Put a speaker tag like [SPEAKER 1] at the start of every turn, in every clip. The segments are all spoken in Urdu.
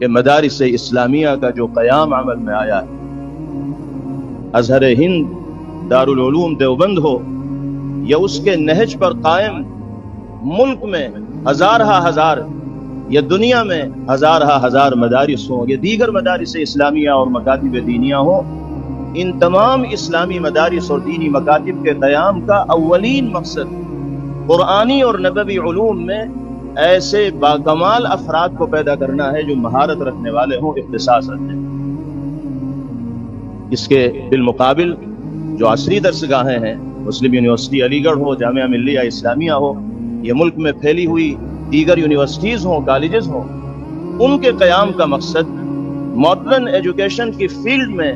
[SPEAKER 1] کہ مدارس اسلامیہ کا جو قیام عمل میں آیا ہے، ازہر ہند دارالعلوم دیوبند ہو یا اس کے نہج پر قائم ملک میں ہزار یا دنیا میں ہزار مدارس ہوں یا دیگر مدارس اسلامیہ اور مکاتب دینیہ ہوں، ان تمام اسلامی مدارس اور دینی مکاتب کے قیام کا اولین مقصد قرآنی اور نبوی علوم میں ایسے باکمال افراد کو پیدا کرنا ہے جو مہارت رکھنے والے ہوں، اختصاص رکھنے والے۔ اس کے بالمقابل جو عصری درسگاہیں ہیں، مسلم یونیورسٹی علی گڑھ ہو، جامعہ ملیہ اسلامیہ ہو، یہ ملک میں پھیلی ہوئی دیگر یونیورسٹیز ہوں، کالجز ہوں، ان کے قیام کا مقصد ماڈرن ایجوکیشن کی فیلڈ میں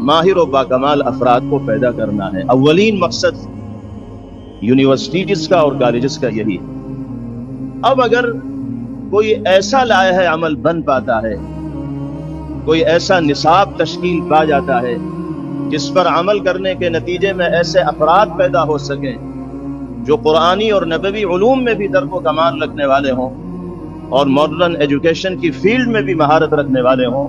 [SPEAKER 1] ماہر و باکمال افراد کو پیدا کرنا ہے۔ اولین مقصد یونیورسٹیز کا اور کالجز کا یہی ہے۔ اب اگر کوئی ایسا لائحہ عمل بن پاتا ہے، کوئی ایسا نصاب تشکیل پا جاتا ہے جس پر عمل کرنے کے نتیجے میں ایسے افراد پیدا ہو سکیں جو قرآنی اور نبوی علوم میں بھی درک و کمال رکھنے والے ہوں اور ماڈرن ایجوکیشن کی فیلڈ میں بھی مہارت رکھنے والے ہوں،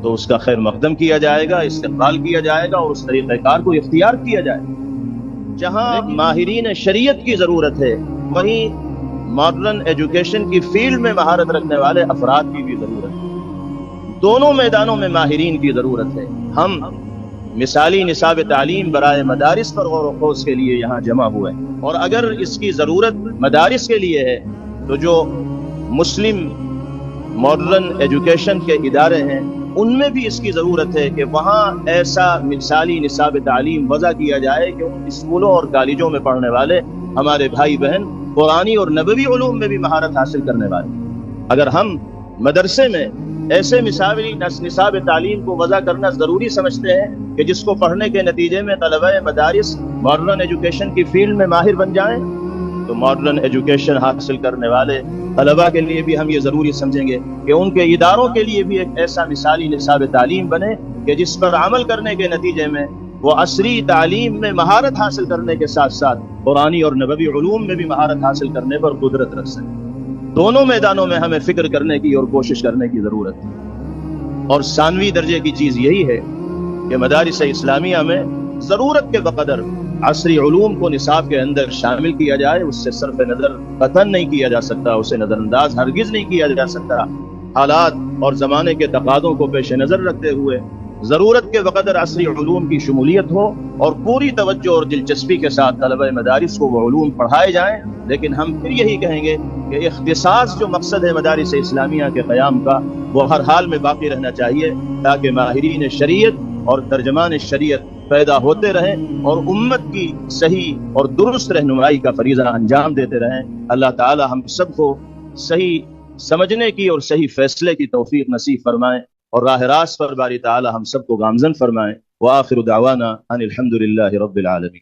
[SPEAKER 1] تو اس کا خیر مقدم کیا جائے گا، استقبال کیا جائے گا اور اس طریقہ کار کو اختیار کیا جائے گا۔ جہاں ماہرین شریعت کی ضرورت ہے، وہیں ماڈرن ایجوکیشن کی فیلڈ میں مہارت رکھنے والے افراد کی بھی ضرورت ہے۔ دونوں میدانوں میں ماہرین کی ضرورت ہے۔ ہم مثالی نصاب تعلیم برائے مدارس پر غور و خوض کے لیے یہاں جمع ہوئے ہیں، اور اگر اس کی ضرورت مدارس کے لیے ہے تو جو مسلم ماڈرن ایجوکیشن کے ادارے ہیں ان میں بھی اس کی ضرورت ہے کہ وہاں ایسا مثالی نصاب تعلیم وضع کیا جائے کہ ان اسکولوں اور کالجوں میں پڑھنے والے ہمارے بھائی بہن قرآنی اور نبوی علوم میں بھی مہارت حاصل کرنے والے۔ اگر ہم مدرسے میں ایسے مثالی نصاب تعلیم کو وضع کرنا ضروری سمجھتے ہیں کہ جس کو پڑھنے کے نتیجے میں طلبہ مدارس ماڈرن ایجوکیشن کی فیلڈ میں ماہر بن جائیں، تو ماڈرن ایجوکیشن حاصل کرنے والے طلبہ کے لیے بھی ہم یہ ضروری سمجھیں گے کہ ان کے اداروں کے لیے بھی ایک ایسا مثالی نصاب تعلیم بنے کہ جس پر عمل کرنے کے نتیجے میں وہ عصری تعلیم میں مہارت حاصل کرنے کے ساتھ ساتھ قرآنی اور نبوی علوم میں بھی مہارت حاصل کرنے پر قدرت رکھ سکیں۔ دونوں میدانوں میں ہمیں فکر کرنے کی اور کوشش کرنے کی ضرورت ہے، اور ثانوی درجے کی چیز یہی ہے کہ مدارس اسلامیہ میں ضرورت کے بقدر عصری علوم کو نصاب کے اندر شامل کیا جائے، اس سے صرف نظر قطعاً نہیں کیا جا سکتا، اسے نظر انداز ہرگز نہیں کیا جا سکتا۔ حالات اور زمانے کے تقاضوں کو پیش نظر رکھتے ہوئے ضرورت کے بقدر عصری علوم کی شمولیت ہو اور پوری توجہ اور دلچسپی کے ساتھ طلبہ مدارس کو وہ علوم پڑھائے جائیں، لیکن ہم پھر یہی کہیں گے کہ اختصاص جو مقصد ہے مدارس اسلامیہ کے قیام کا وہ ہر حال میں باقی رہنا چاہیے، تاکہ ماہرین شریعت اور ترجمان شریعت پیدا ہوتے رہیں اور امت کی صحیح اور درست رہنمائی کا فریضہ انجام دیتے رہیں۔ اللہ تعالی ہم سب کو صحیح سمجھنے کی اور صحیح فیصلے کی توفیق نصیب فرمائیں اور راہ راست پر باری تعالی ہم سب کو گامزن فرمائیں۔ وآخر دعوانا ان الحمد للہ رب العالمین۔